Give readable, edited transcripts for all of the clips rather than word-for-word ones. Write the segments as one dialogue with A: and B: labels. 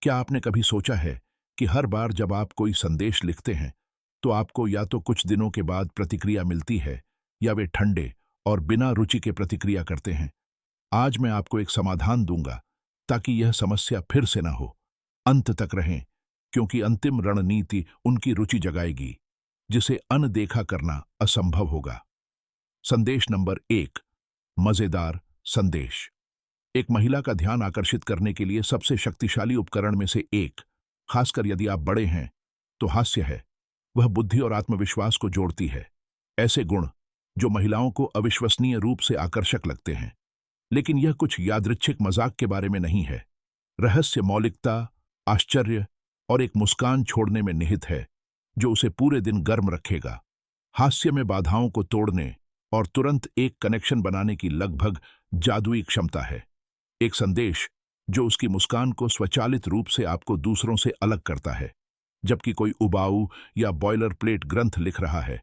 A: क्या आपने कभी सोचा है कि हर बार जब आप कोई संदेश लिखते हैं तो आपको या तो कुछ दिनों के बाद प्रतिक्रिया मिलती है या वे ठंडे और बिना रुचि के प्रतिक्रिया करते हैं। आज मैं आपको एक समाधान दूंगा ताकि यह समस्या फिर से ना हो। अंत तक रहें, क्योंकि अंतिम रणनीति उनकी रुचि जगाएगी जिसे अनदेखा करना असंभव होगा। संदेश नंबर 1, मजेदार संदेश। एक महिला का ध्यान आकर्षित करने के लिए सबसे शक्तिशाली उपकरण में से एक, खासकर यदि आप बड़े हैं, तो हास्य है। वह बुद्धि और आत्मविश्वास को जोड़ती है, ऐसे गुण जो महिलाओं को अविश्वसनीय रूप से आकर्षक लगते हैं। लेकिन यह कुछ यादृच्छिक मजाक के बारे में नहीं है। रहस्य मौलिकता, आश्चर्य और एक मुस्कान छोड़ने में निहित है जो उसे पूरे दिन गर्म रखेगा। हास्य में बाधाओं को तोड़ने और तुरंत एक कनेक्शन बनाने की लगभग जादुई क्षमता है। एक संदेश जो उसकी मुस्कान को स्वचालित रूप से आपको दूसरों से अलग करता है। जबकि कोई उबाऊ या बॉयलर प्लेट ग्रंथ लिख रहा है,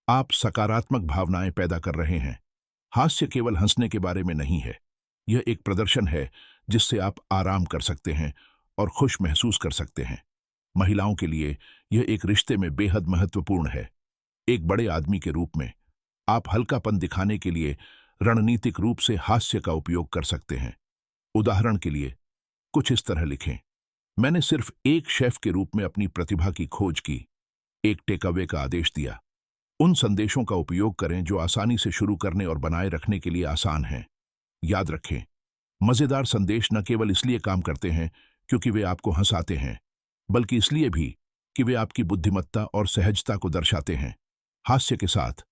A: आप सकारात्मक भावनाएं पैदा कर रहे हैं। हास्य केवल हंसने के बारे में नहीं है, यह एक प्रदर्शन है जिससे आप आराम कर सकते हैं और खुश महसूस कर सकते हैं। महिलाओं के लिए यह एक रिश्ते में बेहद महत्वपूर्ण है। एक बड़े आदमी के रूप में आप हल्कापन दिखाने के लिए रणनीतिक रूप से हास्य का उपयोग कर सकते हैं। उदाहरण के लिए कुछ इस तरह लिखें, मैंने सिर्फ एक शेफ के रूप में अपनी प्रतिभा की खोज की, एक टेकअवे का आदेश दिया। उन संदेशों का उपयोग करें जो आसानी से शुरू करने और बनाए रखने के लिए आसान हैं। याद रखें, मजेदार संदेश न केवल इसलिए काम करते हैं क्योंकि वे आपको हंसाते हैं, बल्कि इसलिए भी कि वे आपकी बुद्धिमत्ता और सहजता को दर्शाते हैं। हास्य के साथ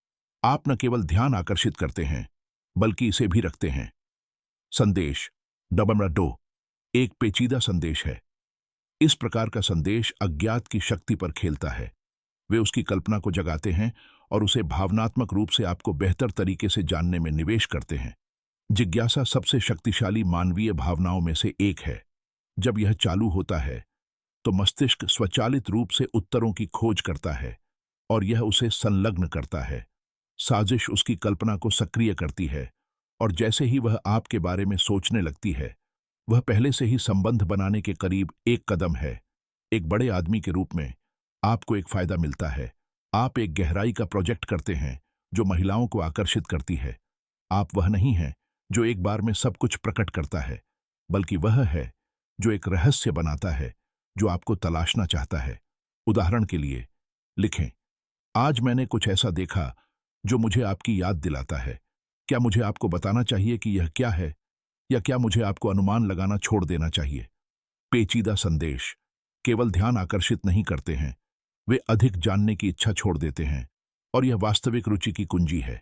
A: आप न केवल ध्यान आकर्षित करते हैं, बल्कि इसे भी रखते हैं। संदेश नंबर 2, एक पेचीदा संदेश है। इस प्रकार का संदेश अज्ञात की शक्ति पर खेलता है। वे उसकी कल्पना को जगाते हैं और उसे भावनात्मक रूप से आपको बेहतर तरीके से जानने में निवेश करते हैं। जिज्ञासा सबसे शक्तिशाली मानवीय भावनाओं में से एक है। जब यह चालू होता है तो मस्तिष्क स्वचालित रूप से उत्तरों की खोज करता है और यह उसे संलग्न करता है। साजिश उसकी कल्पना को सक्रिय करती है और जैसे ही वह आपके बारे में सोचने लगती है, वह पहले से ही संबंध बनाने के करीब एक कदम है। एक बड़े आदमी के रूप में आपको एक फायदा मिलता है। आप एक गहराई का प्रोजेक्ट करते हैं जो महिलाओं को आकर्षित करती है। आप वह नहीं हैं जो एक बार में सब कुछ प्रकट करता है, बल्कि वह है जो एक रहस्य बनाता है जो आपको तलाशना चाहता है। उदाहरण के लिए लिखें, आज मैंने कुछ ऐसा देखा जो मुझे आपकी याद दिलाता है। क्या मुझे आपको बताना चाहिए कि यह क्या है, या क्या मुझे आपको अनुमान लगाना छोड़ देना चाहिए? पेचीदा संदेश केवल ध्यान आकर्षित नहीं करते हैं, वे अधिक जानने की इच्छा छोड़ देते हैं, और यह वास्तविक रुचि की कुंजी है।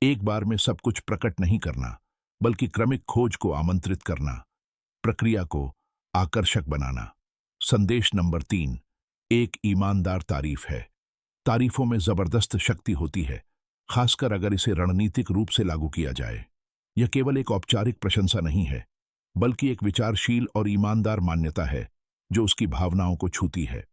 A: एक बार में सब कुछ प्रकट नहीं करना, बल्कि क्रमिक खोज को आमंत्रित करना, प्रक्रिया को आकर्षक बनाना। संदेश नंबर 3, एक ईमानदार तारीफ है। तारीफों में जबरदस्त शक्ति होती है, खासकर अगर इसे रणनीतिक रूप से लागू किया जाए। यह केवल एक औपचारिक प्रशंसा नहीं है, बल्कि एक विचारशील और ईमानदार मान्यता है जो उसकी भावनाओं को छूती है।